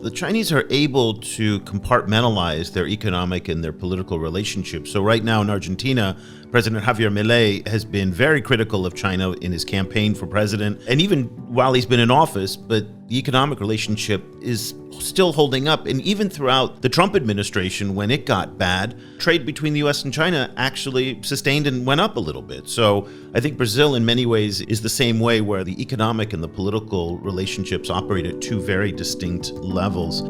the Chinese are able to compartmentalize their economic and their political relationships. So right now in Argentina, President Javier Milei has been very critical of China in his campaign for president, and even while he's been in office, but the economic relationship is still holding up. And even throughout the Trump administration, when it got bad, trade between the US and China actually sustained and went up a little bit. So I think Brazil in many ways is the same way, where the economic and the political relationships operate at two very distinct levels.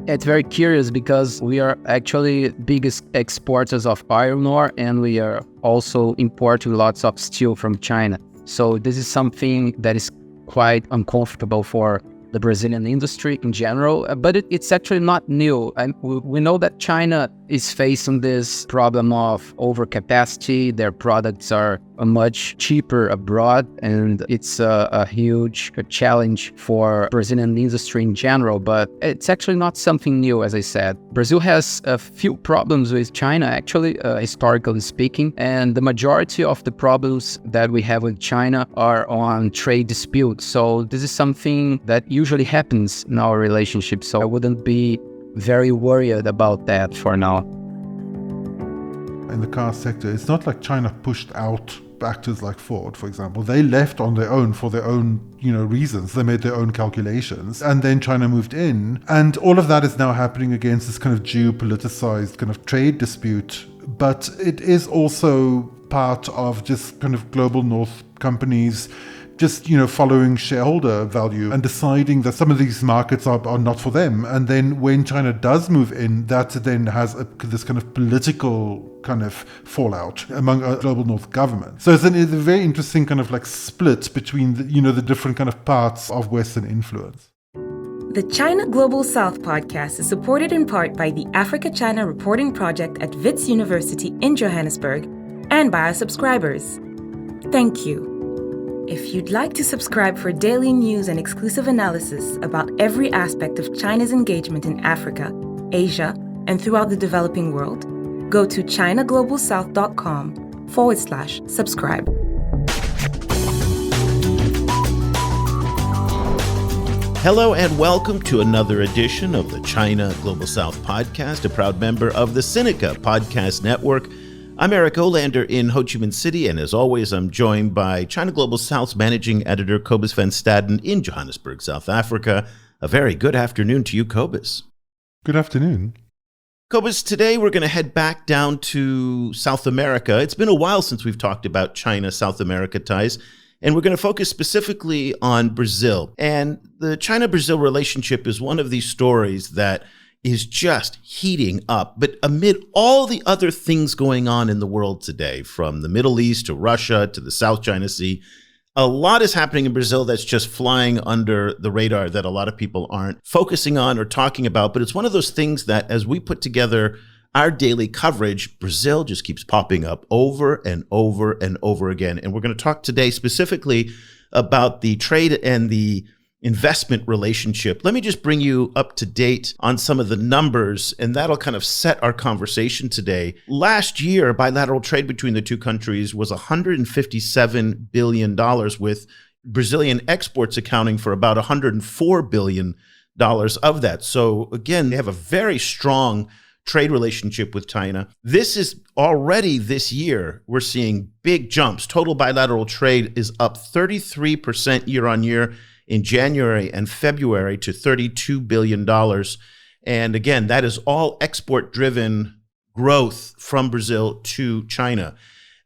It's very curious because we are actually biggest exporters of iron ore, and we are also importing lots of steel from China. So this is something that is quite uncomfortable for the Brazilian industry in general, but it's actually not new. And we know that China is facing this problem of overcapacity. Their products are much cheaper abroad, and it's a huge challenge for Brazilian industry in general, but it's actually not something new, as I said. Brazil has a few problems with China, actually, historically speaking, and the majority of the problems that we have with China are on trade disputes. So this is something that usually happens in our relationship, so I wouldn't be very worried about that for now. In the car sector, it's not like China pushed out actors like Ford, for example. They left on their own for their own, reasons. They made their own calculations, and then China moved in. And all of that is now happening against this kind of geopoliticized kind of trade dispute. But it is also part of just kind of global north companies just, following shareholder value and deciding that some of these markets are not for them. And then when China does move in, that then has this kind of political kind of fallout among global north governments. So it's a very interesting kind of like split between the different kind of parts of Western influence. The China Global South podcast is supported in part by the Africa-China Reporting Project at Wits University in Johannesburg and by our subscribers. Thank you. If you'd like to subscribe for daily news and exclusive analysis about every aspect of China's engagement in Africa, Asia, and throughout the developing world, go to ChinaGlobalSouth.com/subscribe. Hello and welcome to another edition of the China Global South podcast, a proud member of the Sinica Podcast Network. I'm Eric Olander in Ho Chi Minh City, and as always, I'm joined by China Global South's managing editor, Cobus van Staden in Johannesburg, South Africa. A very good afternoon to you, Cobus. Good afternoon. Cobus, today we're going to head back down to South America. It's been a while since we've talked about China-South America ties, and we're going to focus specifically on Brazil. And the China-Brazil relationship is one of these stories that is just heating up. But amid all the other things going on in the world today, from the Middle East to Russia to the South China Sea, a lot is happening in Brazil that's just flying under the radar that a lot of people aren't focusing on or talking about. But it's one of those things that as we put together our daily coverage, Brazil just keeps popping up over and over and over again. And we're going to talk today specifically about the trade and the investment relationship. Let me just bring you up to date on some of the numbers, and that'll kind of set our conversation today. Last year, bilateral trade between the two countries was $157 billion, with Brazilian exports accounting for about $104 billion of that. So again, they have a very strong trade relationship with China. This is already this year, we're seeing big jumps. Total bilateral trade is up 33% year on year in January and February to $32 billion. And again, that is all export-driven growth from Brazil to China.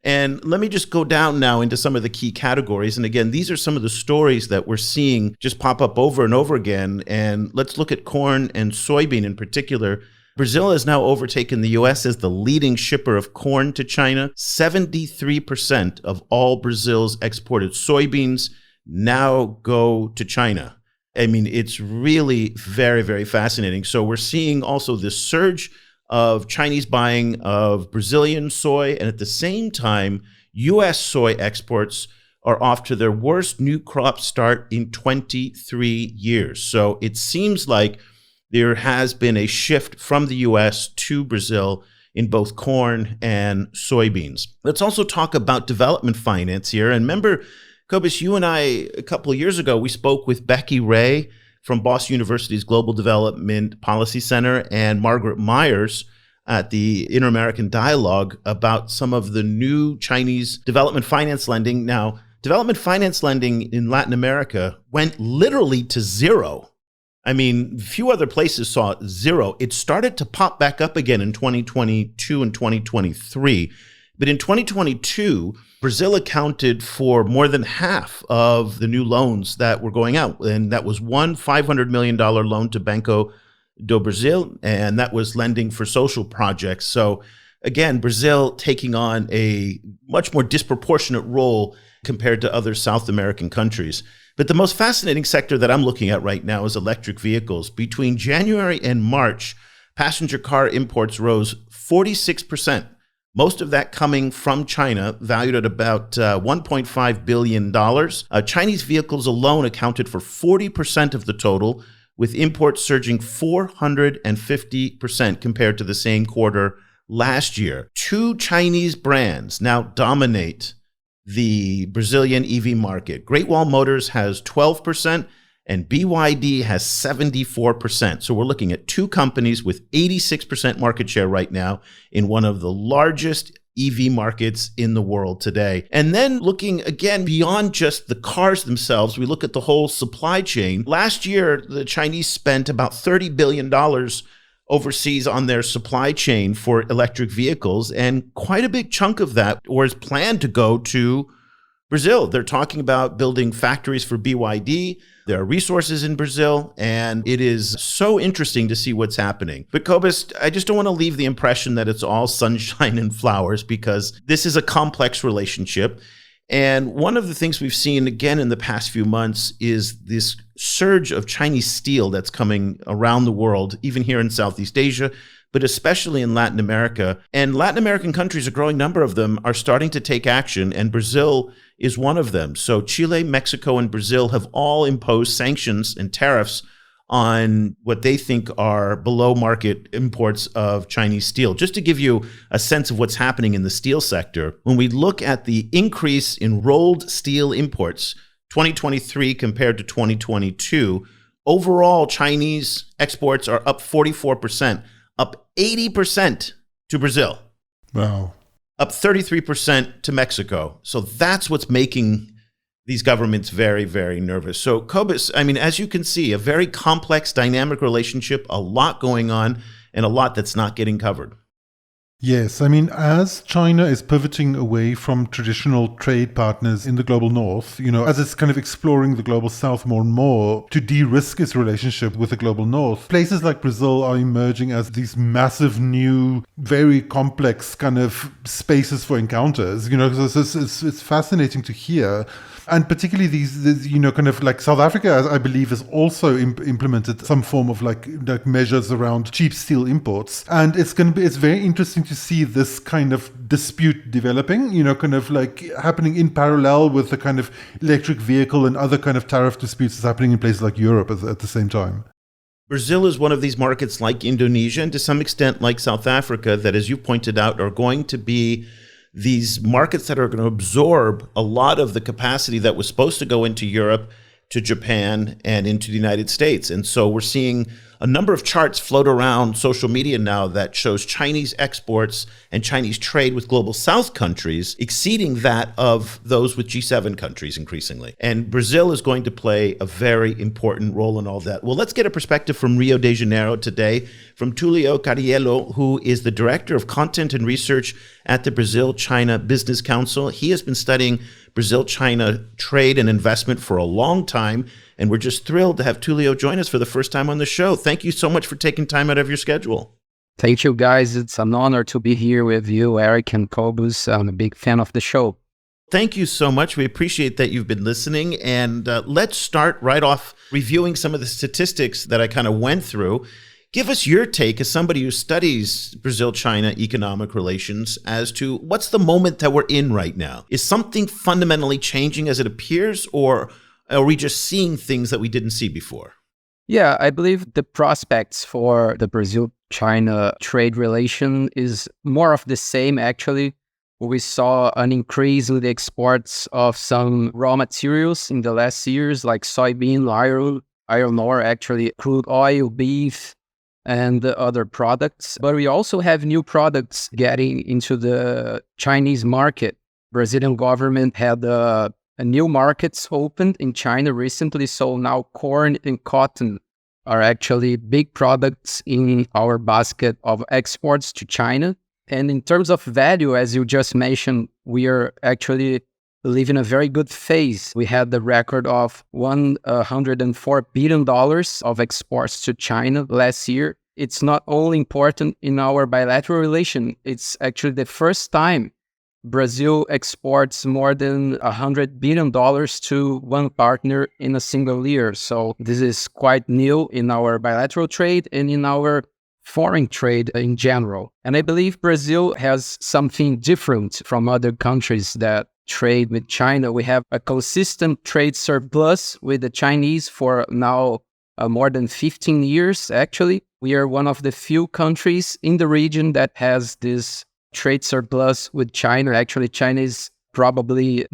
And let me just go down now into some of the key categories. And again, these are some of the stories that we're seeing just pop up over and over again. And let's look at corn and soybean in particular. Brazil has now overtaken the U.S. as the leading shipper of corn to China. 73% of all Brazil's exported soybeans now go to China. I mean, it's really very, very fascinating. So we're seeing also this surge of Chinese buying of Brazilian soy, and at the same time, U.S. soy exports are off to their worst new crop start in 23 years. So it seems like there has been a shift from the U.S. to Brazil in both corn and soybeans. Let's also talk about development finance here. And remember, Cobus, you and I, a couple of years ago, we spoke with Becky Ray from Boston University's Global Development Policy Center, and Margaret Myers at the Inter-American Dialogue about some of the new Chinese development finance lending. Now, development finance lending in Latin America went literally to zero. I mean, few other places saw zero. It started to pop back up again in 2022 and 2023. But in 2022, Brazil accounted for more than half of the new loans that were going out. And that was one $500 million loan to Banco do Brasil, and that was lending for social projects. So again, Brazil taking on a much more disproportionate role compared to other South American countries. But the most fascinating sector that I'm looking at right now is electric vehicles. Between January and March, passenger car imports rose 46%. Most of that coming from China, valued at about $1.5 billion. Chinese vehicles alone accounted for 40% of the total, with imports surging 450% compared to the same quarter last year. Two Chinese brands now dominate the Brazilian EV market. Great Wall Motors has 12% and BYD has 74%. So we're looking at two companies with 86% market share right now in one of the largest EV markets in the world today. And then looking again beyond just the cars themselves, we look at the whole supply chain. Last year, the Chinese spent about $30 billion overseas on their supply chain for electric vehicles, and quite a big chunk of that or is planned to go to Brazil. They're talking about building factories for BYD. There are resources in Brazil, and it is so interesting to see what's happening. But Cobus, I just don't want to leave the impression that it's all sunshine and flowers, because this is a complex relationship. And one of the things we've seen again in the past few months is this surge of Chinese steel that's coming around the world, even here in Southeast Asia, but especially in Latin America. And Latin American countries, a growing number of them, are starting to take action, and Brazil is one of them. So Chile, Mexico, and Brazil have all imposed sanctions and tariffs on what they think are below market imports of Chinese steel. Just to give you a sense of what's happening in the steel sector, when we look at the increase in rolled steel imports, 2023 compared to 2022, overall Chinese exports are up 44%, up 80% to Brazil. Wow. Up 33% to Mexico. So that's what's making these governments very, very nervous. So Cobus, I mean, as you can see, a very complex, dynamic relationship, a lot going on, and a lot that's not getting covered. Yes, I mean, as China is pivoting away from traditional trade partners in the global north, as it's kind of exploring the global south more and more to de-risk its relationship with the global north, places like Brazil are emerging as these massive new, very complex kind of spaces for encounters. It's fascinating to hear. And particularly these kind of like South Africa, I believe, has also implemented some form of like measures around cheap steel imports. And it's very interesting to see this kind of dispute developing, kind of like happening in parallel with the kind of electric vehicle and other kind of tariff disputes that's happening in places like Europe at the same time. Brazil is one of these markets like Indonesia and to some extent like South Africa that, as you pointed out, are going to be these markets that are going to absorb a lot of the capacity that was supposed to go into Europe, to Japan, and into the United States. And so we're seeing a number of charts float around social media now that shows Chinese exports and Chinese trade with global South countries exceeding that of those with G7 countries increasingly. And Brazil is going to play a very important role in all that. Well, let's get a perspective from Rio de Janeiro today from Tulio Cariello, who is the Director of Content and Research at the Brazil-China Business Council. He has been studying Brazil-China trade and investment for a long time, and we're just thrilled to have Tulio join us for the first time on the show. Thank you so much for taking time out of your schedule. Thank you, guys. It's an honor to be here with you, Eric and Cobus. I'm a big fan of the show. Thank you so much. We appreciate that you've been listening. And let's start right off reviewing some of the statistics that I kind of went through. Give us your take as somebody who studies Brazil-China economic relations as to what's the moment that we're in right now. Is something fundamentally changing as it appears, or are we just seeing things that we didn't see before? Yeah, I believe the prospects for the Brazil-China trade relation is more of the same, actually. We saw an increase in the exports of some raw materials in the last years, like soybean, iron, iron ore, actually crude oil, beef, and the other products. But we also have new products getting into the Chinese market. Brazilian government had a new markets opened in China recently. So now corn and cotton are actually big products in our basket of exports to China. And in terms of value, as you just mentioned, we are actually living a very good phase. We had the record of $104 billion of exports to China last year. It's not only important in our bilateral relation, it's actually the first time Brazil exports more than $100 billion to one partner in a single year. So this is quite new in our bilateral trade and in our foreign trade in general. And I believe Brazil has something different from other countries that trade with China. We have a consistent trade surplus with the Chinese for now more than 15 years, actually. We are one of the few countries in the region that has this trade surplus with China. Actually, China is certainly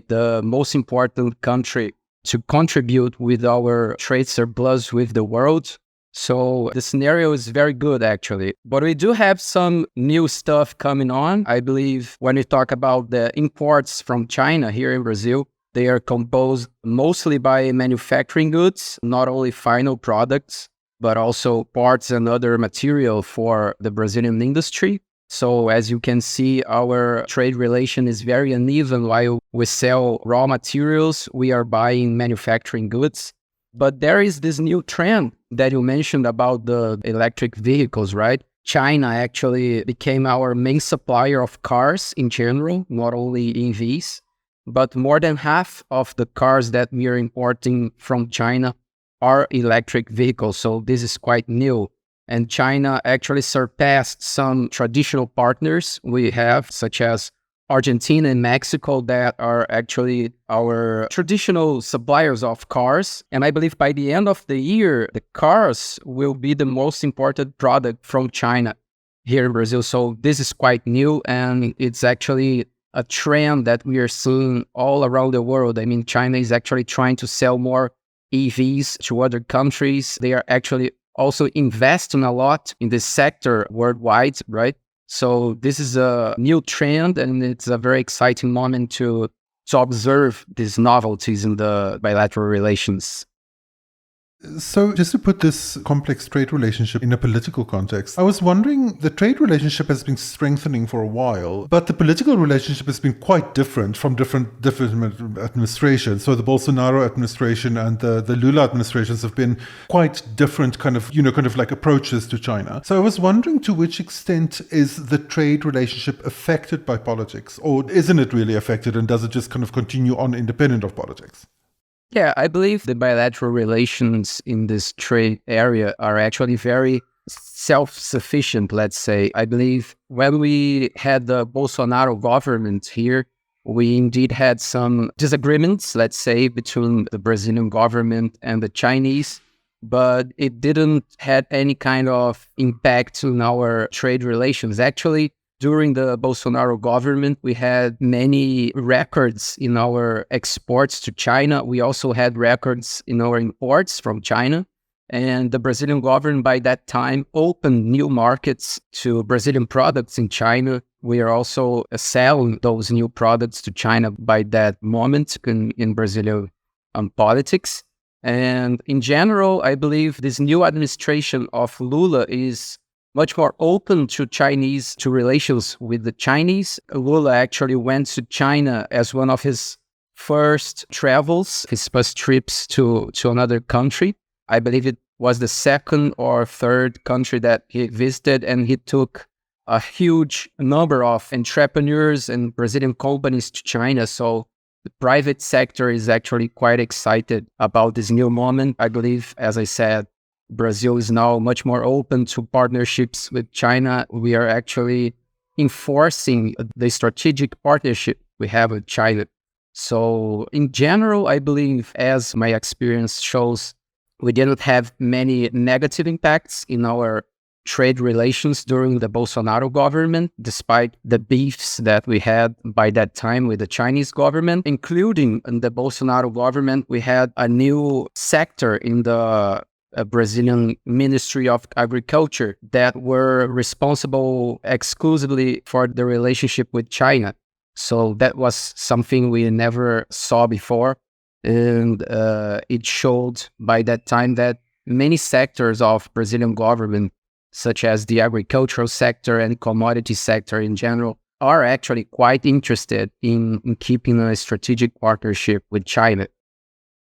the most important country to contribute with our trade surplus with the world. So the scenario is very good, actually. But we do have some new stuff coming on. I believe when we talk about the imports from China here in Brazil, they are composed mostly by manufacturing goods, not only final products, but also parts and other material for the Brazilian industry. So as you can see, our trade relation is very uneven. While we sell raw materials, we are buying manufacturing goods. But there is this new trend that you mentioned about the electric vehicles, right? China actually became our main supplier of cars in general, not only EVs, but more than half of the cars that we are importing from China are electric vehicles. So this is quite new. And China actually surpassed some traditional partners we have, such as Argentina and Mexico, that are actually our traditional suppliers of cars. And I believe by the end of the year, the cars will be the most imported product from China here in Brazil. So this is quite new, and it's actually a trend that we are seeing all around the world. I mean, China is actually trying to sell more EVs to other countries. They are actually also investing a lot in this sector worldwide, right? So this is a new trend, and it's a very exciting moment to observe these novelties in the bilateral relations. So just to put this complex trade relationship in a political context, I was wondering, the trade relationship has been strengthening for a while, but the political relationship has been quite different from different administrations. So the Bolsonaro administration and the Lula administrations have been quite different kind of like approaches to China. So I was wondering, to which extent is the trade relationship affected by politics, or isn't it really affected, and does it just kind of continue on independent of politics? Yeah, I believe the bilateral relations in this trade area are actually very self-sufficient, let's say. I believe when we had the Bolsonaro government here, we indeed had some disagreements, let's say, between the Brazilian government and the Chinese, but it didn't have any kind of impact on our trade relations. Actually, during the Bolsonaro government, we had many records in our exports to China. We also had records in our imports from China. And the Brazilian government by that time opened new markets to Brazilian products in China. We are also selling those new products to China by that moment in Brazilian politics. And in general, I believe this new administration of Lula is much more open to relations with the Chinese. Lula actually went to China as one of his first trips to another country. I believe it was the second or third country that he visited, and he took a huge number of entrepreneurs and Brazilian companies to China. So the private sector is actually quite excited about this new moment. I believe, as I said, Brazil is now much more open to partnerships with China. We are actually enforcing the strategic partnership we have with China. So in general, I believe, as my experience shows, we didn't have many negative impacts in our trade relations during the Bolsonaro government, despite the beefs that we had by that time with the Chinese government. Including in the Bolsonaro government, we had a new sector in the Brazilian Ministry of Agriculture that were responsible exclusively for the relationship with China. So that was something we never saw before. And it showed by that time that many sectors of Brazilian government, such as the agricultural sector and commodity sector in general, are actually quite interested in keeping a strategic partnership with China.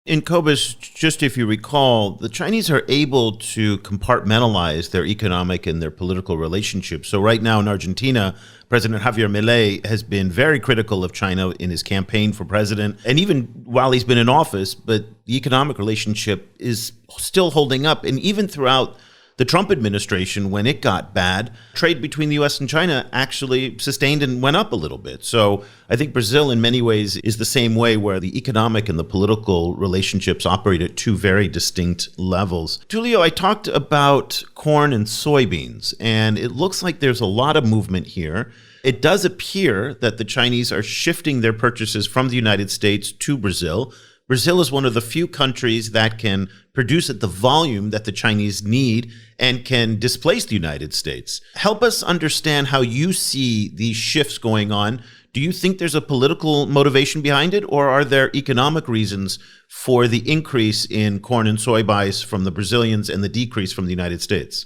In Cobus, just if you recall, the Chinese are able to compartmentalize their economic and their political relationships. So right now in Argentina, President Javier Milei has been very critical of China in his campaign for president, and even while he's been in office, but the economic relationship is still holding up. And even throughout the Trump administration, when it got bad, trade between the U.S. and China actually sustained and went up a little bit. So I think Brazil in many ways is the same way, where the economic and the political relationships operate at two very distinct levels. Tulio, I talked about corn and soybeans, and it looks like there's a lot of movement here. It does appear that the Chinese are shifting their purchases from the United States to Brazil. Brazil is one of the few countries that can produce at the volume that the Chinese need and can displace the United States. Help us understand how you see these shifts going on. Do you think there's a political motivation behind it, or are there economic reasons for the increase in corn and soy buys from the Brazilians and the decrease from the United States?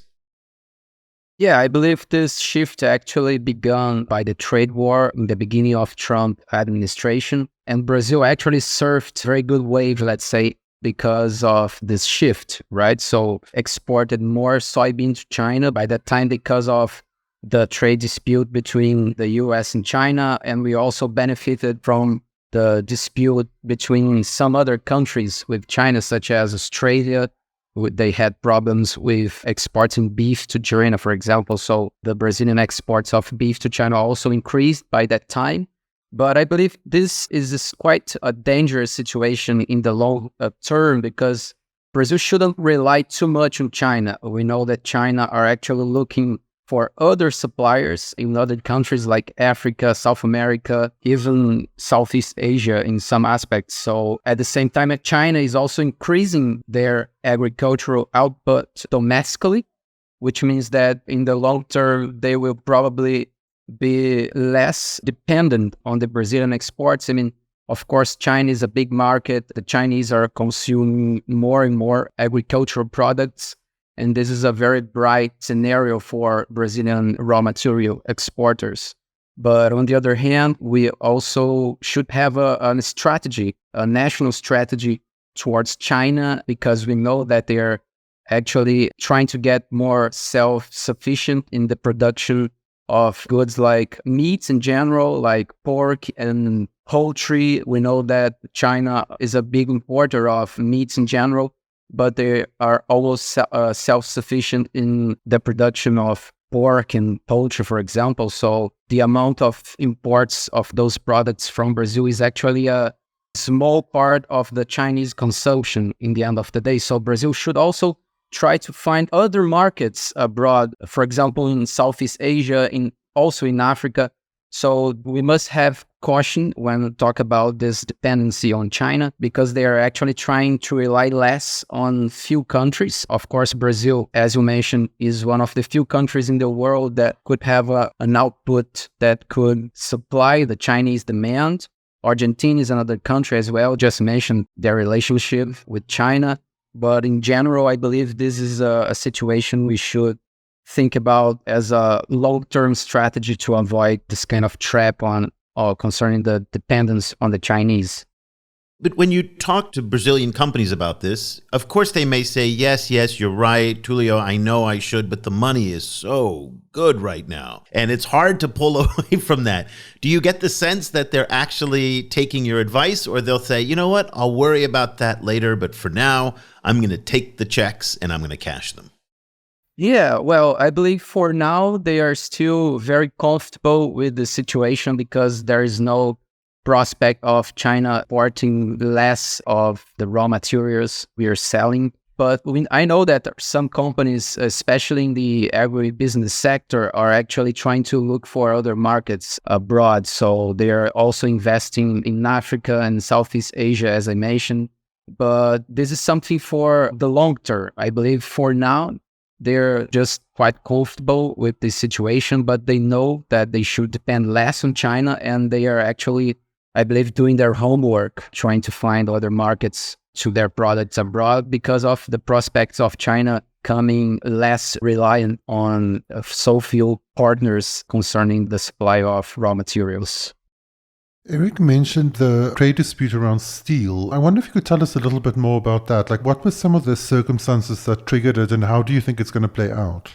Yeah, I believe this shift actually began by the trade war in the beginning of Trump administration. And Brazil actually surfed very good wave, let's say, because of this shift, right? So exported more soybean to China by that time because of the trade dispute between the US and China. And we also benefited from the dispute between some other countries with China, such as Australia. They had problems with exporting beef to China, for example. So the Brazilian exports of beef to China also increased by that time. But I believe this is quite a dangerous situation in the long term, because Brazil shouldn't rely too much on China. We know that China are actually looking for other suppliers in other countries like Africa, South America, even Southeast Asia in some aspects. So at the same time, China is also increasing their agricultural output domestically, which means that in the long term, they will probably be less dependent on the Brazilian exports. I mean, of course, China is a big market. The Chinese are consuming more and more agricultural products. And this is a very bright scenario for Brazilian raw material exporters. But on the other hand, we also should have a strategy, a national strategy towards China, because we know that they are actually trying to get more self-sufficient in the production of goods like meats in general, like pork and poultry. We know that China is a big importer of meats in general, but they are almost self-sufficient in the production of pork and poultry, for example. So the amount of imports of those products from Brazil is actually a small part of the Chinese consumption in the end of the day. So Brazil should also try to find other markets abroad, for example, in Southeast Asia, also in Africa. So we must have caution when we talk about this dependency on China, because they are actually trying to rely less on few countries. Of course, Brazil, as you mentioned, is one of the few countries in the world that could have an output that could supply the Chinese demand. Argentina is another country as well, just mentioned their relationship with China. But in general, I believe this is a situation we should think about as a long-term strategy to avoid this kind of trap concerning the dependence on the Chinese. But when you talk to Brazilian companies about this, of course they may say, yes, you're right, Tulio, I know I should, but the money is so good right now. And it's hard to pull away from that. Do you get the sense that they're actually taking your advice, or they'll say, you know what, I'll worry about that later, but for now, I'm going to take the checks and I'm going to cash them? Yeah, well, I believe for now, they are still very comfortable with the situation, because there is no prospect of China importing less of the raw materials we are selling. But I know that some companies, especially in the agribusiness sector, are actually trying to look for other markets abroad. So they are also investing in Africa and Southeast Asia, as I mentioned. But this is something for the long term. I believe for now, they're just quite comfortable with this situation, but they know that they should depend less on China, and they are actually, I believe, doing their homework, trying to find other markets to their products abroad because of the prospects of China becoming less reliant on so few partners concerning the supply of raw materials. Eric mentioned the trade dispute around steel. I wonder if you could tell us a little bit more about that. Like, what were some of the circumstances that triggered it, and how do you think it's going to play out?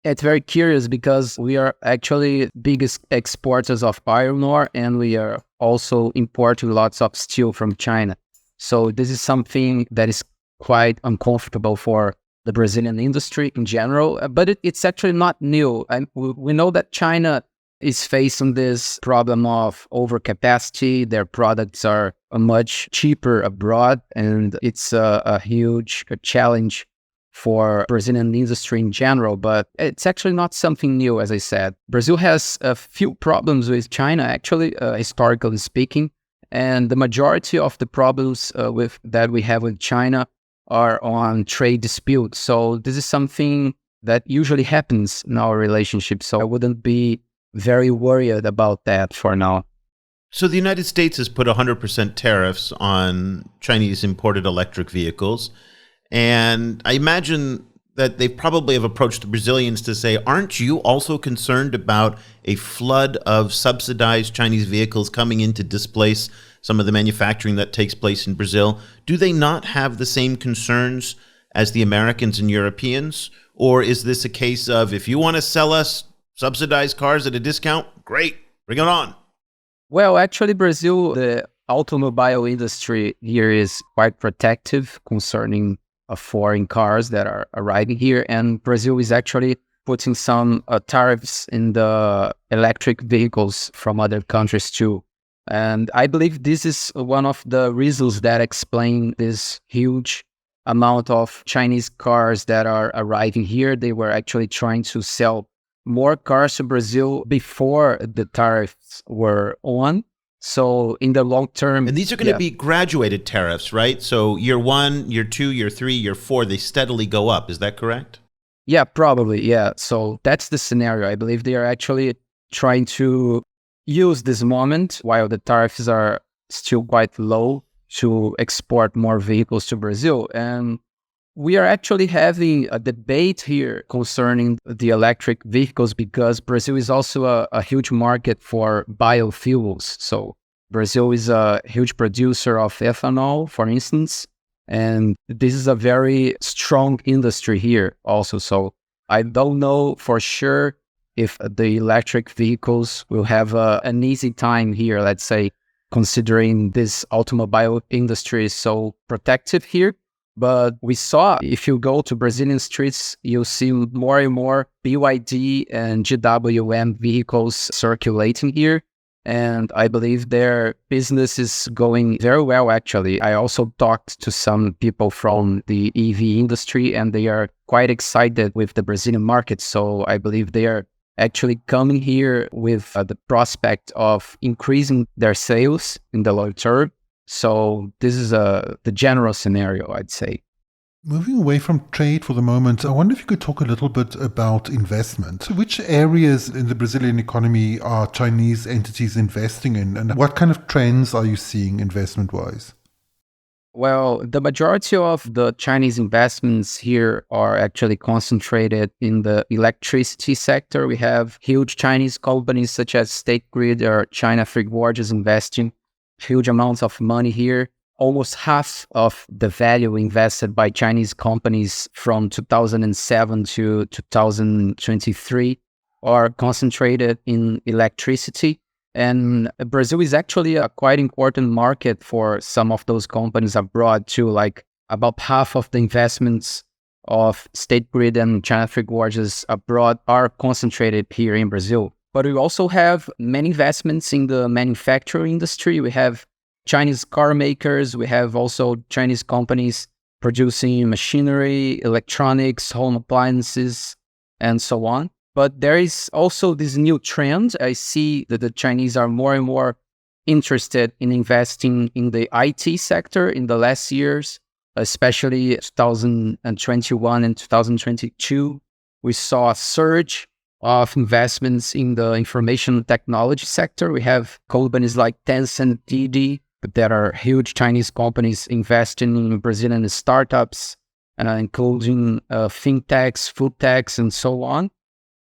It's very curious because we are actually biggest exporters of iron ore, and we are also importing lots of steel from China. So this is something that is quite uncomfortable for the Brazilian industry in general, but it's actually not new. And we know that China is facing this problem of overcapacity. Their products are much cheaper abroad, and it's a huge challenge for Brazilian industry in general, but it's actually not something new, as I said. Brazil has a few problems with China, actually, historically speaking, and the majority of the problems that we have with China are on trade disputes. So this is something that usually happens in our relationship, so I wouldn't be very worried about that for now. So the United States has put 100% tariffs on Chinese imported electric vehicles. And I imagine that they probably have approached the Brazilians to say, aren't you also concerned about a flood of subsidized Chinese vehicles coming in to displace some of the manufacturing that takes place in Brazil? Do they not have the same concerns as the Americans and Europeans? Or is this a case of, if you want to sell us subsidized cars at a discount, great, bring it on? Well, actually, Brazil, the automobile industry here is quite protective concerning foreign cars that are arriving here. And Brazil is actually putting some tariffs in the electric vehicles from other countries too. And I believe this is one of the reasons that explain this huge amount of Chinese cars that are arriving here. They were actually trying to sell more cars to Brazil before the tariffs were on. So in the long term... And these are going to be graduated tariffs, right? So year 1, year 2, year 3, year 4, they steadily go up. Is that correct? Yeah, probably. Yeah. So that's the scenario. I believe they are actually trying to use this moment while the tariffs are still quite low to export more vehicles to Brazil. And we are actually having a debate here concerning the electric vehicles because Brazil is also a huge market for biofuels. So Brazil is a huge producer of ethanol, for instance, and this is a very strong industry here also. So I don't know for sure if the electric vehicles will have an easy time here, let's say, considering this automobile industry is so protective here. But we saw, if you go to Brazilian streets, you'll see more and more BYD and GWM vehicles circulating here. And I believe their business is going very well, actually. I also talked to some people from the EV industry, and they are quite excited with the Brazilian market. So I believe they are actually coming here with the prospect of increasing their sales in the long term. So this is the general scenario, I'd say. Moving away from trade for the moment, I wonder if you could talk a little bit about investment. Which areas in the Brazilian economy are Chinese entities investing in, and what kind of trends are you seeing investment-wise? Well, the majority of the Chinese investments here are actually concentrated in the electricity sector. We have huge Chinese companies such as State Grid or China Free Gorges investing huge amounts of money here. Almost half of the value invested by Chinese companies from 2007 to 2023 are concentrated in electricity. And Brazil is actually a quite important market for some of those companies abroad too. Like about half of the investments of State Grid and China Free Gorges abroad are concentrated here in Brazil. But we also have many investments in the manufacturing industry. We have Chinese car makers. We have also Chinese companies producing machinery, electronics, home appliances, and so on. But there is also this new trend. I see that the Chinese are more and more interested in investing in the IT sector in the last years, especially 2021 and 2022. We saw a surge of investments in the information technology sector. We have companies like Tencent, Didi, that are huge Chinese companies investing in Brazilian startups, including fintechs, food techs, and so on.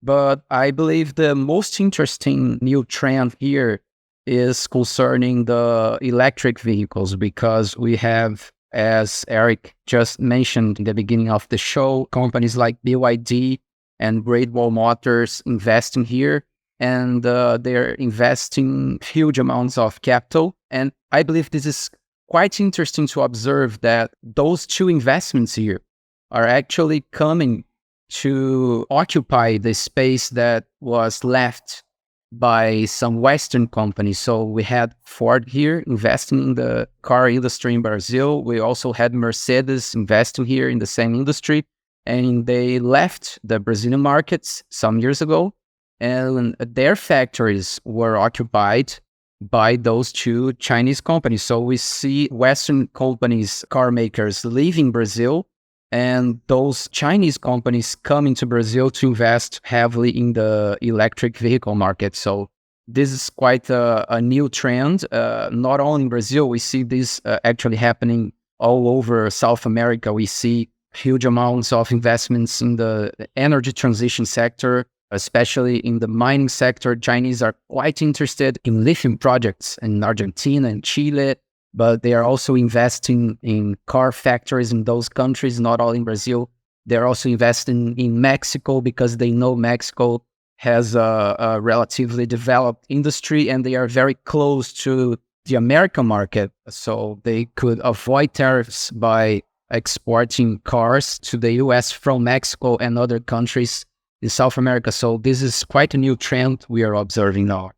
But I believe the most interesting new trend here is concerning the electric vehicles, because we have, as Eric just mentioned in the beginning of the show, companies like BYD and Great Wall Motors investing here, and they're investing huge amounts of capital. And I believe this is quite interesting to observe that those two investments here are actually coming to occupy the space that was left by some Western companies. So we had Ford here investing in the car industry in Brazil. We also had Mercedes investing here in the same industry. And they left the Brazilian markets some years ago, and their factories were occupied by those two Chinese companies. So we see Western companies, car makers, leaving Brazil, and those Chinese companies coming to Brazil to invest heavily in the electric vehicle market. So this is quite a new trend. Not only in Brazil, we see this actually happening all over South America. We see huge amounts of investments in the energy transition sector, especially in the mining sector. Chinese are quite interested in lithium projects in Argentina and Chile, but they are also investing in car factories in those countries, not all in Brazil. They're also investing in Mexico because they know Mexico has a relatively developed industry, and they are very close to the American market. So they could avoid tariffs by exporting cars to the US from Mexico and other countries in South America. So this is quite a new trend we are observing now.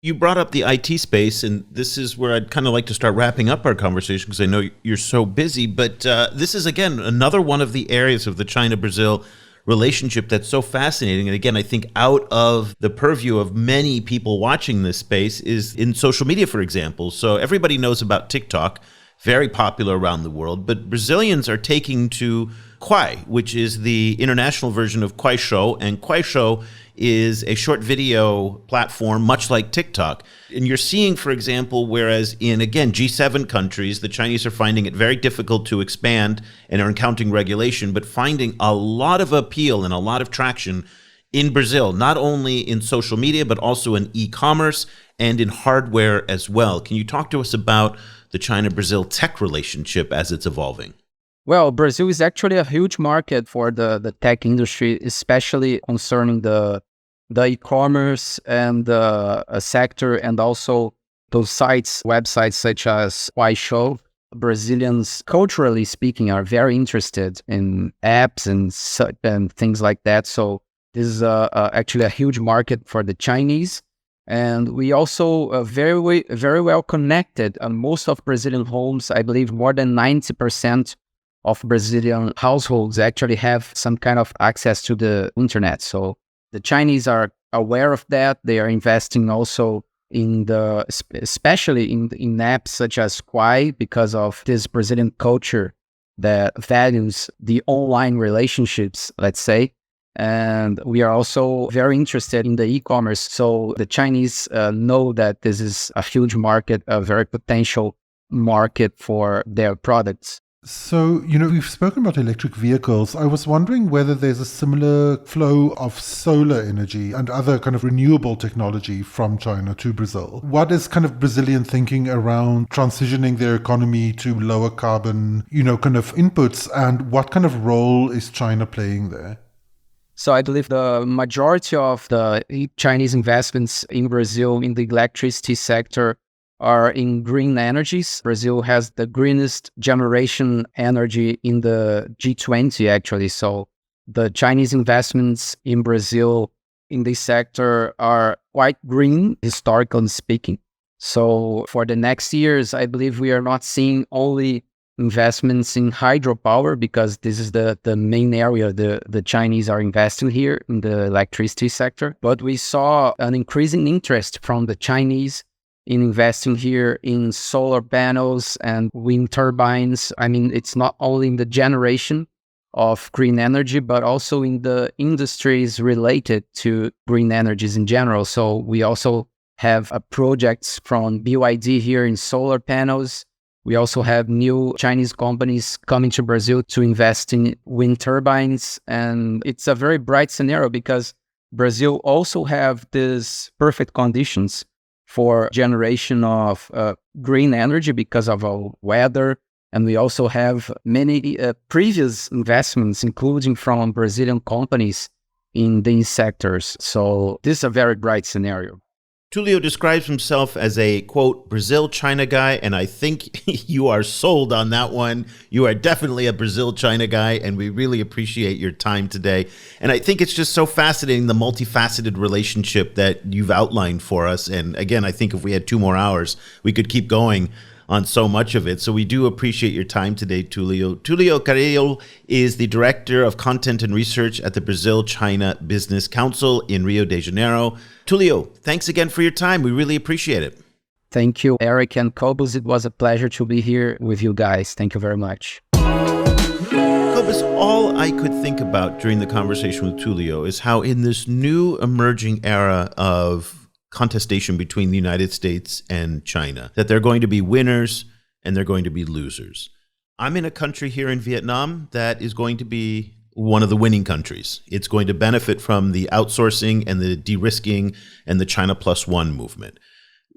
You brought up the IT space, and this is where I'd kind of like to start wrapping up our conversation because I know you're so busy. But this is, again, another one of the areas of the China-Brazil relationship that's so fascinating. And again, I think out of the purview of many people watching this space is in social media, for example. So everybody knows about TikTok, very popular around the world, but Brazilians are taking to Kwai, which is the international version of Kuaishou, and Kuaishou is a short video platform much like TikTok. And you're seeing, for example, whereas in, again, G7 countries, the Chinese are finding it very difficult to expand and are encountering regulation, but finding a lot of appeal and a lot of traction in Brazil, not only in social media, but also in e-commerce and in hardware as well. Can you talk to us about the China-Brazil tech relationship as it's evolving? Well, Brazil is actually a huge market for the tech industry, especially concerning the e-commerce and the sector, and also those websites such as Kuaishou. Brazilians, culturally speaking, are very interested in apps and things like that. So this is actually a huge market for the Chinese. And we also very well connected. Most of Brazilian homes, I believe more than 90% of Brazilian households actually have some kind of access to the internet. So the Chinese are aware of that. They are investing also especially in apps such as Kwai, because of this Brazilian culture that values the online relationships, let's say. And we are also very interested in the e-commerce. So the Chinese know that this is a huge market, a very potential market for their products. So, we've spoken about electric vehicles. I was wondering whether there's a similar flow of solar energy and other kind of renewable technology from China to Brazil. What is kind of Brazilian thinking around transitioning their economy to lower carbon, kind of inputs, and what kind of role is China playing there? So I believe the majority of the Chinese investments in Brazil in the electricity sector are in green energies. Brazil has the greenest generation energy in the G20, actually. So the Chinese investments in Brazil in this sector are quite green, historically speaking. So for the next years, I believe we are not seeing only investments in hydropower, because this is the main area the Chinese are investing here in the electricity sector. But we saw an increasing interest from the Chinese in investing here in solar panels and wind turbines. I mean, it's not only in the generation of green energy, but also in the industries related to green energies in general. So we also have projects from BYD here in solar panels. We also have new Chinese companies coming to Brazil to invest in wind turbines. And it's a very bright scenario because Brazil also have these perfect conditions for generation of green energy because of our weather. And we also have many previous investments, including from Brazilian companies in these sectors. So this is a very bright scenario. Tulio describes himself as a, quote, Brazil-China guy, and I think you are sold on that one. You are definitely a Brazil-China guy, and we really appreciate your time today. And I think it's just so fascinating, the multifaceted relationship that you've outlined for us. And again, I think if we had 2 more hours, we could keep going on so much of it. So we do appreciate your time today, Tulio. Tulio Cariello is the Director of Content and Research at the Brazil-China Business Council in Rio de Janeiro. Tulio, thanks again for your time. We really appreciate it. Thank you, Eric and Cobus. It was a pleasure to be here with you guys. Thank you very much. Cobus, all I could think about during the conversation with Tulio is how in this new emerging era of contestation between the United States and China, that they're going to be winners and they're going to be losers. I'm in a country here in Vietnam that is going to be one of the winning countries. It's going to benefit from the outsourcing and the de-risking and the China Plus One movement.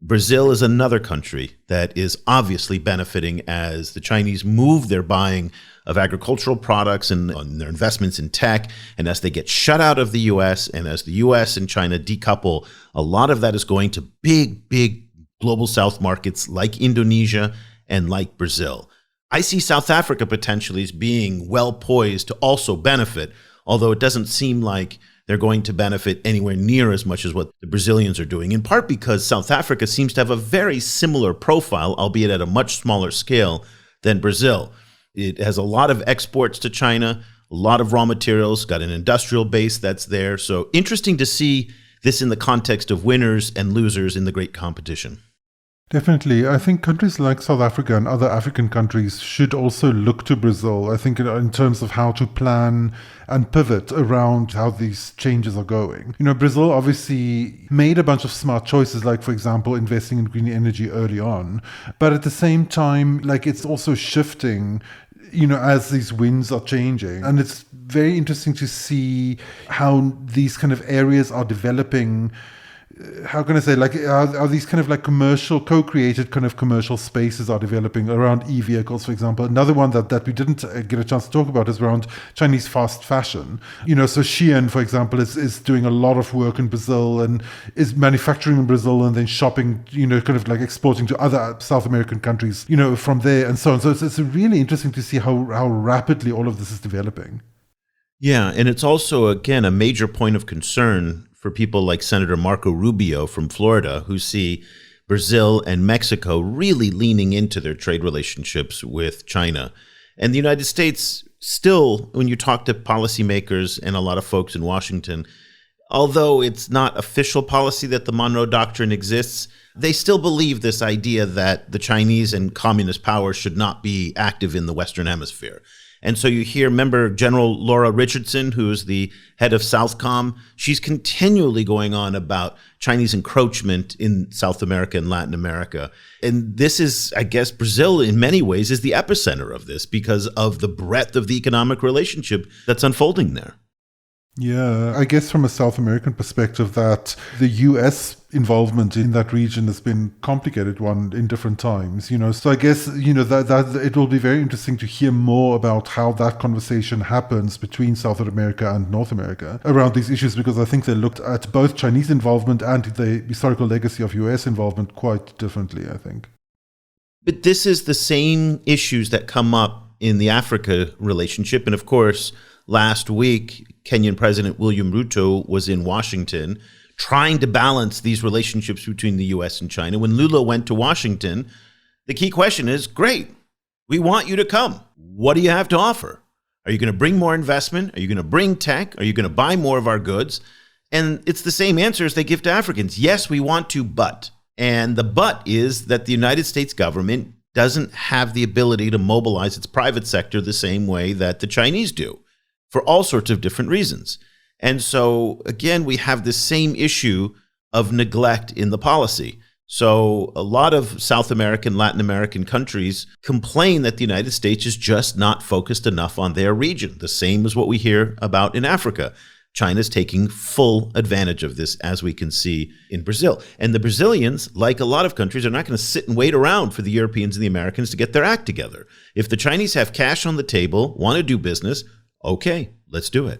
Brazil is another country that is obviously benefiting as the Chinese move their buying of agricultural products and their investments in tech. And as they get shut out of the U.S. and as the U.S. and China decouple, a lot of that is going to big global South markets like Indonesia and like Brazil. I see South Africa potentially as being well poised to also benefit, although it doesn't seem like they're going to benefit anywhere near as much as what the Brazilians are doing, in part because South Africa seems to have a very similar profile, albeit at a much smaller scale than Brazil. It has a lot of exports to China, a lot of raw materials, got an industrial base that's there. So interesting to see this in the context of winners and losers in the great competition. Definitely. I think countries like South Africa and other African countries should also look to Brazil, I think, in terms of how to plan and pivot around how these changes are going. You know, Brazil obviously made a bunch of smart choices, like, for example, investing in green energy early on. But at the same time, like, it's also shifting, you know, as these winds are changing. And it's very interesting to see how these kind of areas are developing. How can I say, like, are these kind of like commercial, co-created kind of commercial spaces are developing around e-vehicles, for example. Another one that we didn't get a chance to talk about is around Chinese fast fashion. You know, so Shein, for example, is doing a lot of work in Brazil and is manufacturing in Brazil and then shopping, you know, kind of like exporting to other South American countries, you know, from there and so on. So it's really interesting to see how rapidly all of this is developing. Yeah, and it's also, again, a major point of concern for people like Senator Marco Rubio from Florida, who see Brazil and Mexico really leaning into their trade relationships with China. And the United States still, when you talk to policymakers and a lot of folks in Washington, although it's not official policy that the Monroe Doctrine exists, they still believe this idea that the Chinese and communist powers should not be active in the Western Hemisphere. And so you hear, remember General Laura Richardson, who is the head of Southcom, she's continually going on about Chinese encroachment in South America and Latin America. And this is, I guess, Brazil in many ways is the epicenter of this because of the breadth of the economic relationship that's unfolding there. Yeah, I guess from a South American perspective that the US involvement in that region has been a complicated one in different times, you know. So I guess, you know, that it will be very interesting to hear more about how that conversation happens between South America and North America around these issues, because I think they looked at both Chinese involvement and the historical legacy of US involvement quite differently, I think. But this is the same issues that come up in the Africa relationship. And of course, last week, Kenyan President William Ruto was in Washington trying to balance these relationships between the U.S. and China. When Lula went to Washington, the key question is, great, We want you to come. What do you have to offer? Are you going to bring more investment? Are you going to bring tech? Are you going to buy more of our goods? And it's the same answers they give to Africans. Yes, we want to, but. And the but is that the United States government doesn't have the ability to mobilize its private sector the same way that the Chinese do, for all sorts of different reasons. And so, again, we have this same issue of neglect in the policy. So a lot of South American, Latin American countries complain that the United States is just not focused enough on their region. The same as what we hear about in Africa. China's taking full advantage of this, as we can see in Brazil. And the Brazilians, like a lot of countries, are not going to sit and wait around for the Europeans and the Americans to get their act together. If the Chinese have cash on the table, want to do business, okay, let's do it.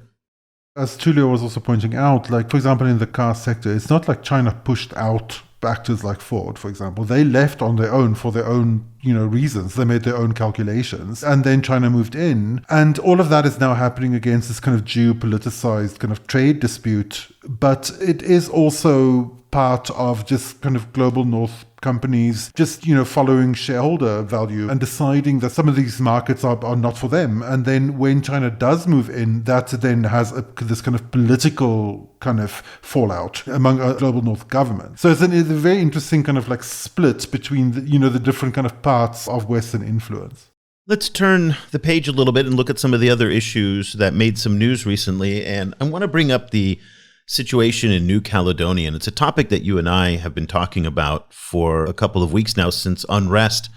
As Tulio was also pointing out, like, for example, in the car sector, it's not like China pushed out actors like Ford, for example. They left on their own for their own, reasons. They made their own calculations. And then China moved in. And all of that is now happening against this kind of geopoliticized kind of trade dispute. But it is also part of just kind of global north companies just, following shareholder value and deciding that some of these markets are not for them. And then when China does move in, that then has this kind of political kind of fallout among global north governments. So it's a very interesting kind of like split between the different kind of parts of Western influence. Let's turn the page a little bit and look at some of the other issues that made some news recently. And I want to bring up the situation in New Caledonia. And it's a topic that you and I have been talking about for a couple of weeks now, since unrest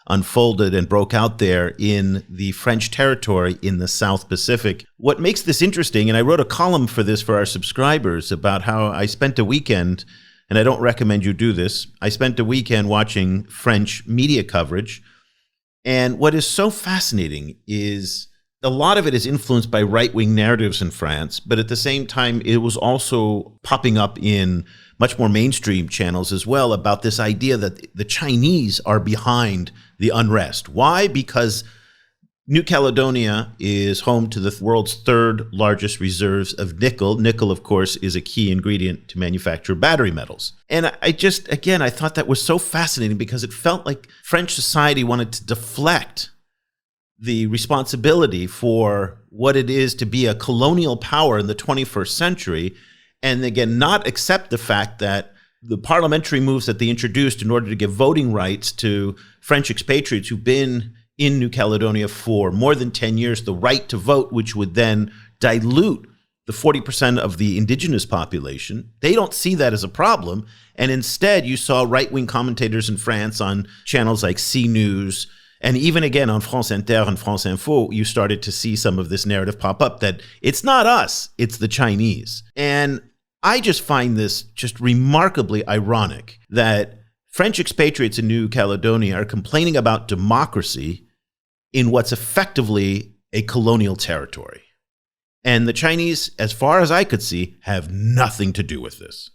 unfolded and broke out there in the French territory in the South Pacific. What makes this interesting, and I wrote a column for this for our subscribers about how I spent a weekend, and I don't recommend you do this, I spent a weekend watching French media coverage. And what is so fascinating is a lot of it is influenced by right-wing narratives in France, but at the same time, it was also popping up in much more mainstream channels as well about this idea that the Chinese are behind the unrest. Why? Because New Caledonia is home to the world's third largest reserves of nickel. Nickel, of course, is a key ingredient to manufacture battery metals. And I thought that was so fascinating because it felt like French society wanted to deflect the responsibility for what it is to be a colonial power in the 21st century, and again, not accept the fact that the parliamentary moves that they introduced in order to give voting rights to French expatriates who've been in New Caledonia for more than 10 years, the right to vote, which would then dilute the 40% of the indigenous population. They don't see that as a problem. And instead, you saw right-wing commentators in France on channels like CNews, and even again on France Inter and France Info, you started to see some of this narrative pop up that it's not us, it's the Chinese. And I just find this just remarkably ironic that French expatriates in New Caledonia are complaining about democracy in what's effectively a colonial territory. And the Chinese, as far as I could see, have nothing to do with this.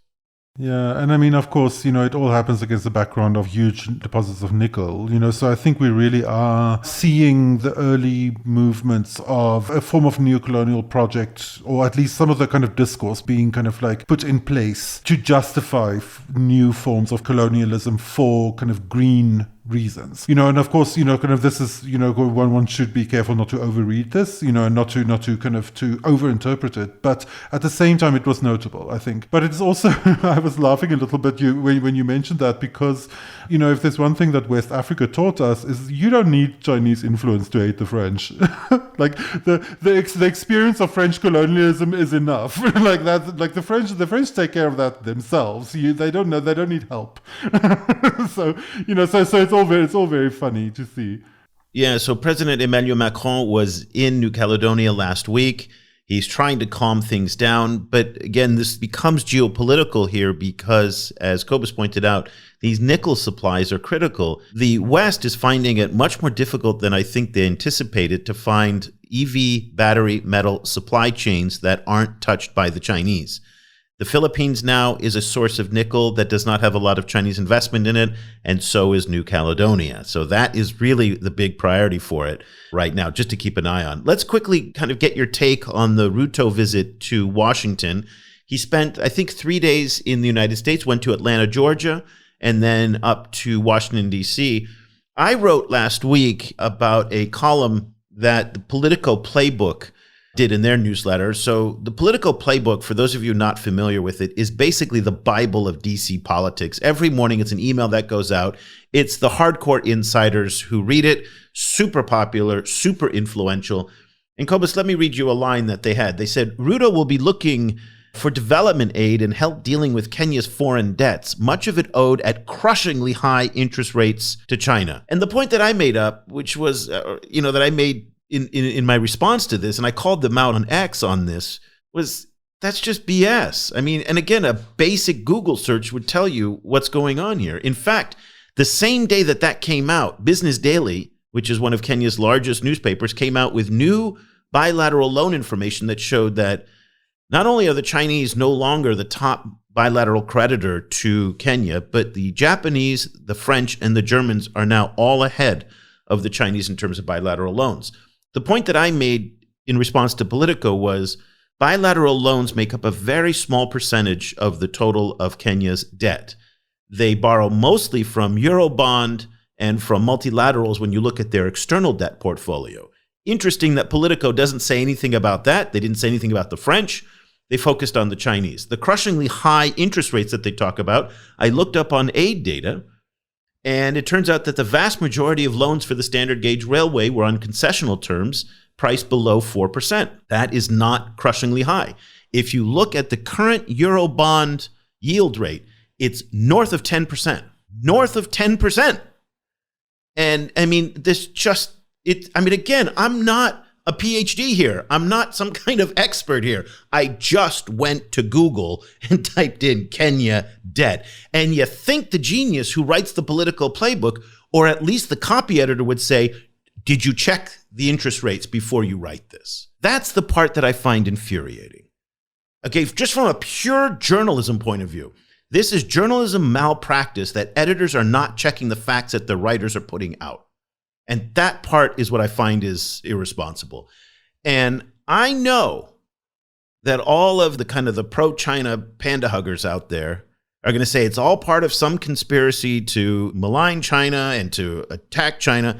Yeah, and I mean, of course, it all happens against the background of huge deposits of nickel, so I think we really are seeing the early movements of a form of neocolonial project, or at least some of the kind of discourse being kind of like put in place to justify new forms of colonialism for kind of green reasons, and of course, kind of this is, one should be careful not to overread this, and not to kind of to overinterpret it. But at the same time, it was notable, I think. But it's also, I was laughing a little bit when you mentioned that, because, if there's one thing that West Africa taught us is you don't need Chinese influence to hate the French. Like the experience of French colonialism is enough. Like that, like the French take care of that themselves. They don't need help. So it's all very funny to see. Yeah, so President Emmanuel Macron was in New Caledonia last week. He's trying to calm things down. But again, this becomes geopolitical here because, as Cobus pointed out, these nickel supplies are critical. The West is finding it much more difficult than I think they anticipated to find EV battery metal supply chains that aren't touched by the Chinese. The Philippines now is a source of nickel that does not have a lot of Chinese investment in it, and so is New Caledonia. So that is really the big priority for it right now, just to keep an eye on. Let's quickly kind of get your take on the Ruto visit to Washington. He spent, I think, 3 days in the United States, went to Atlanta, Georgia, and then up to Washington, D.C. I wrote last week about a column that the Politico Playbook did in their newsletter. So the Politico Playbook, for those of you not familiar with it, is basically the Bible of DC politics. Every morning it's an email that goes out. It's the hardcore insiders who read it. Super popular, super influential. And Cobus, let me read you a line that they had. They said, Ruto will be looking for development aid and help dealing with Kenya's foreign debts, much of it owed at crushingly high interest rates to China. And the point that I made up, which was, that I made in my response to this, and I called them out on X on this, was that's just BS. I mean, and again, a basic Google search would tell you what's going on here. In fact, the same day that came out, Business Daily, which is one of Kenya's largest newspapers, came out with new bilateral loan information that showed that not only are the Chinese no longer the top bilateral creditor to Kenya, but the Japanese, the French, and the Germans are now all ahead of the Chinese in terms of bilateral loans. The point that I made in response to Politico was bilateral loans make up a very small percentage of the total of Kenya's debt. They borrow mostly from Eurobond and from multilaterals when you look at their external debt portfolio. Interesting that Politico doesn't say anything about that. They didn't say anything about the French. They focused on the Chinese. The crushingly high interest rates that they talk about, I looked up on aid data, and it turns out that the vast majority of loans for the standard gauge railway were on concessional terms, priced below 4%. That is not crushingly high. If you look at the current Eurobond yield rate, it's north of 10%. North of 10%. And I mean, again, I'm not a PhD here. I'm not some kind of expert here. I just went to Google and typed in Kenya debt. And you think the genius who writes the Political Playbook, or at least the copy editor, would say, did you check the interest rates before you write this? That's the part that I find infuriating. Okay, just from a pure journalism point of view, this is journalism malpractice that editors are not checking the facts that the writers are putting out. And that part is what I find is irresponsible. And I know that all of the kind of the pro-China panda huggers out there are going to say it's all part of some conspiracy to malign China and to attack China.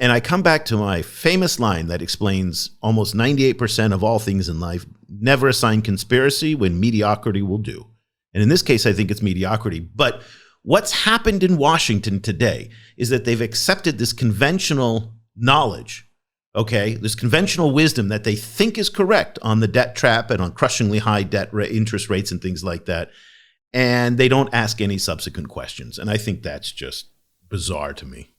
And I come back to my famous line that explains almost 98% of all things in life: never assign conspiracy when mediocrity will do. And in this case, I think it's mediocrity. But what's happened in Washington today is that they've accepted this conventional knowledge, okay, this conventional wisdom that they think is correct on the debt trap and on crushingly high interest rates and things like that. And they don't ask any subsequent questions. And I think that's just bizarre to me.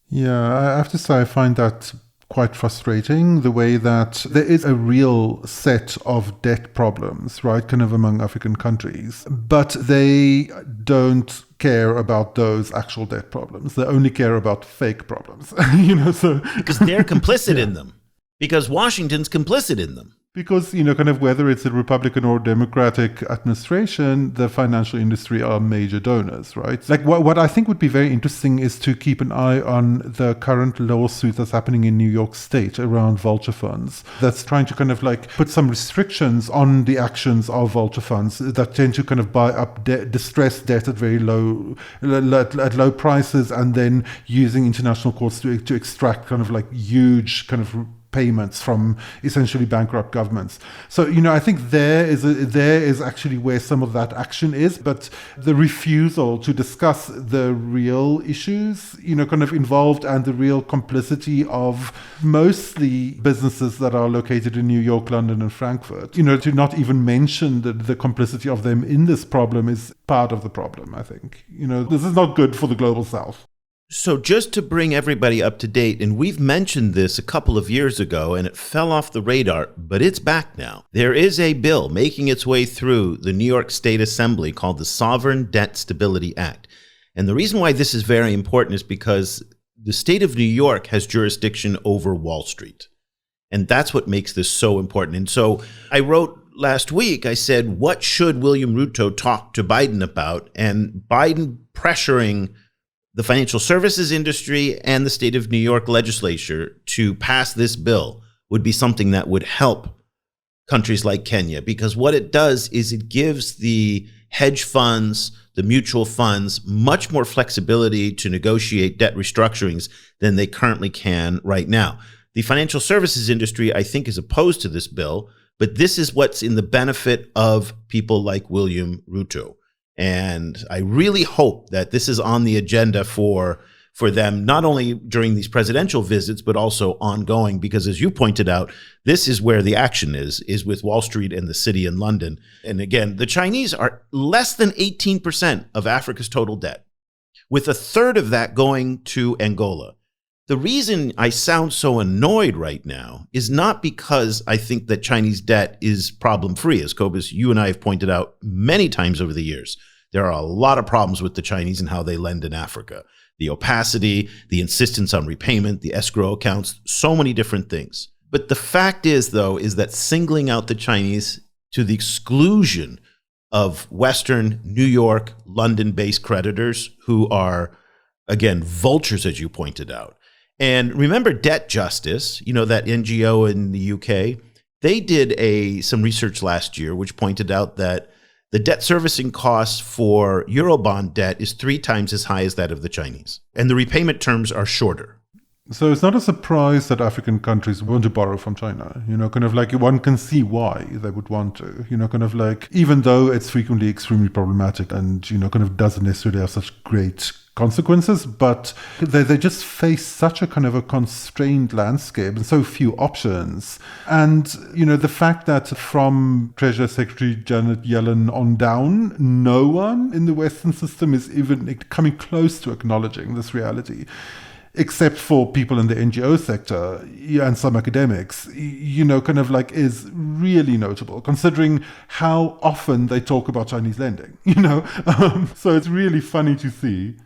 Yeah, I have to say I find that quite frustrating, the way that there is a real set of debt problems, right, kind of among African countries, but they don't care about those actual debt problems. They only care about fake problems, so because they're complicit in them, because Washington's complicit in them. Because, kind of whether it's a Republican or Democratic administration, the financial industry are major donors, right? Like what I think would be very interesting is to keep an eye on the current lawsuit that's happening in New York State around vulture funds, that's trying to kind of like put some restrictions on the actions of vulture funds that tend to kind of buy up distressed debt at very low prices, and then using international courts to extract kind of like huge kind of payments from essentially bankrupt governments. So, I think there is actually where some of that action is, but the refusal to discuss the real issues, kind of involved, and the real complicity of mostly businesses that are located in New York, London, and Frankfurt, to not even mention the complicity of them in this problem is part of the problem, I think. This is not good for the global south. So just to bring everybody up to date, and we've mentioned this a couple of years ago and it fell off the radar, but it's back now. There is a bill making its way through the New York State Assembly called the Sovereign Debt Stability Act. And the reason why this is very important is because the state of New York has jurisdiction over Wall Street. And that's what makes this so important. And so I wrote last week, I said, what should William Ruto talk to Biden about? And Biden pressuring the financial services industry and the state of New York legislature to pass this bill would be something that would help countries like Kenya, because what it does is it gives the hedge funds, the mutual funds, much more flexibility to negotiate debt restructurings than they currently can right now. The financial services industry, I think, is opposed to this bill, but this is what's in the benefit of people like William Ruto. And I really hope that this is on the agenda for them, not only during these presidential visits, but also ongoing, because as you pointed out, this is where the action is with Wall Street and the city in London. And again, the Chinese are less than 18% of Africa's total debt, with a third of that going to Angola. The reason I sound so annoyed right now is not because I think that Chinese debt is problem-free. As Cobus, you and I have pointed out many times over the years, there are a lot of problems with the Chinese and how they lend in Africa. The opacity, the insistence on repayment, the escrow accounts, so many different things. But the fact is, though, is that singling out the Chinese to the exclusion of Western, New York, London-based creditors who are, again, vultures, as you pointed out. And remember Debt Justice, that NGO in the UK, they did some research last year which pointed out that the debt servicing costs for Eurobond debt is 3 times as high as that of the Chinese. And the repayment terms are shorter. So it's not a surprise that African countries want to borrow from China. Kind of like one can see why they would want to. Kind of like, even though it's frequently extremely problematic and, kind of doesn't necessarily have such great consequences, but they just face such a kind of a constrained landscape and so few options. And, the fact that from Treasury Secretary Janet Yellen on down, no one in the Western system is even coming close to acknowledging this reality, except for people in the NGO sector and some academics, kind of like is really notable, considering how often they talk about Chinese lending, So it's really funny to see.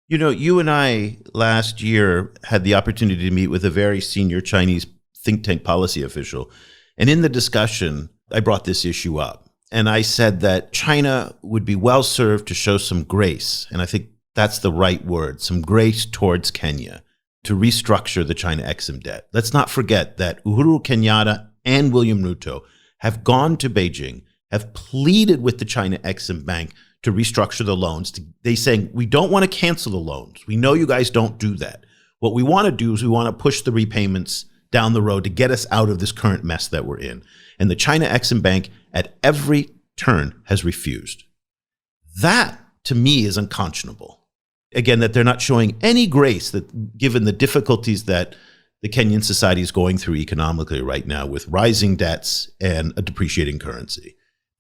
You and I last year had the opportunity to meet with a very senior Chinese think tank policy official. And in the discussion, I brought this issue up. And I said that China would be well served to show some grace. And I think that's the right word, some grace towards Kenya to restructure the China Exim debt. Let's not forget that Uhuru Kenyatta and William Ruto have gone to Beijing, have pleaded with the China Exim Bank to restructure the loans. They saying, we don't want to cancel the loans. We know you guys don't do that. What we want to do is we want to push the repayments down the road to get us out of this current mess that we're in. And the China Exim Bank at every turn has refused. That, to me, is unconscionable. Again, that they're not showing any grace, that given the difficulties that the Kenyan society is going through economically right now with rising debts and a depreciating currency.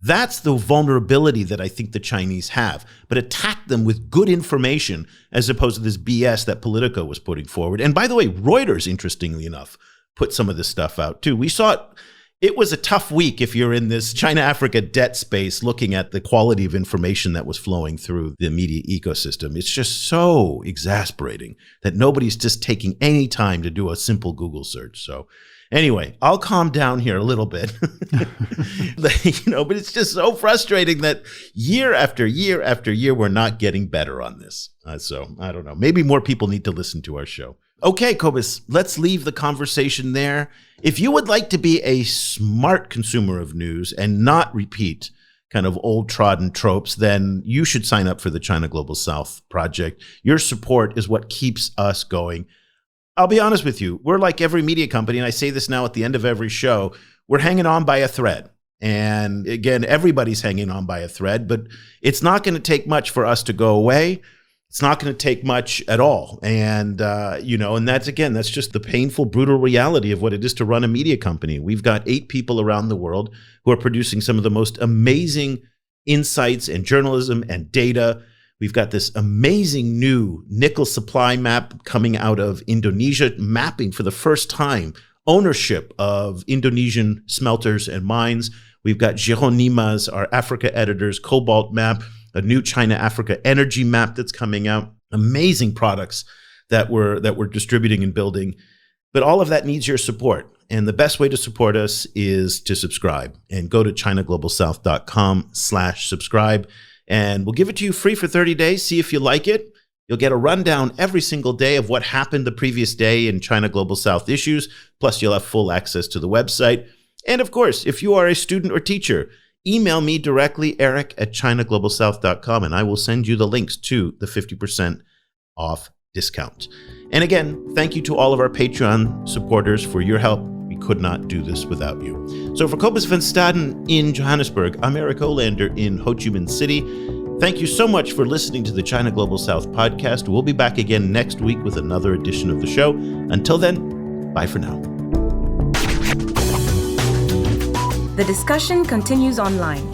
That's the vulnerability that I think the Chinese have, but attack them with good information as opposed to this BS that Politico was putting forward. And by the way, Reuters, interestingly enough, put some of this stuff out too. We saw it was a tough week if you're in this China-Africa debt space looking at the quality of information that was flowing through the media ecosystem. It's just so exasperating that nobody's just taking any time to do a simple Google search. So anyway, I'll calm down here a little bit, but it's just so frustrating that year after year after year, we're not getting better on this. So I don't know, maybe more people need to listen to our show. Okay, Cobus, let's leave the conversation there. If you would like to be a smart consumer of news and not repeat kind of old trodden tropes, then you should sign up for the China Global South Project. Your support is what keeps us going. I'll be honest with you, we're like every media company, and I say this now at the end of every show, we're hanging on by a thread. And again, everybody's hanging on by a thread, but it's not going to take much for us to go away. It's not going to take much at all. And, and that's just the painful, brutal reality of what it is to run a media company. We've got 8 people around the world who are producing some of the most amazing insights and journalism and data. We've got this amazing new nickel supply map coming out of Indonesia, mapping for the first time ownership of Indonesian smelters and mines. We've got Jeronima's, our Africa editor's cobalt map, a new China-Africa energy map that's coming out, amazing products that we're distributing and building. But all of that needs your support. And the best way to support us is to subscribe and go to ChinaGlobalSouth.com/subscribe. And we'll give it to you free for 30 days. See if you like it. You'll get a rundown every single day of what happened the previous day in China Global South issues. Plus, you'll have full access to the website. And of course, if you are a student or teacher, email me directly, eric@chinaglobalsouth.com, and I will send you the links to the 50% off discount. And again, thank you to all of our Patreon supporters for your help. We could not do this without you. So for Cobus van Staden in Johannesburg, I'm Eric Olander in Ho Chi Minh City. Thank you so much for listening to the China Global South podcast. We'll be back again next week with another edition of the show. Until then, bye for now. The discussion continues online.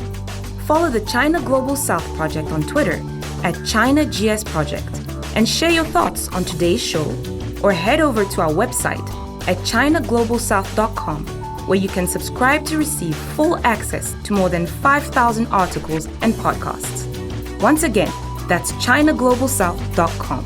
Follow the China Global South Project on Twitter @ChinaGSProject and share your thoughts on today's show, or head over to our website at ChinaGlobalSouth.com, where you can subscribe to receive full access to more than 5,000 articles and podcasts. Once again, that's ChinaGlobalSouth.com.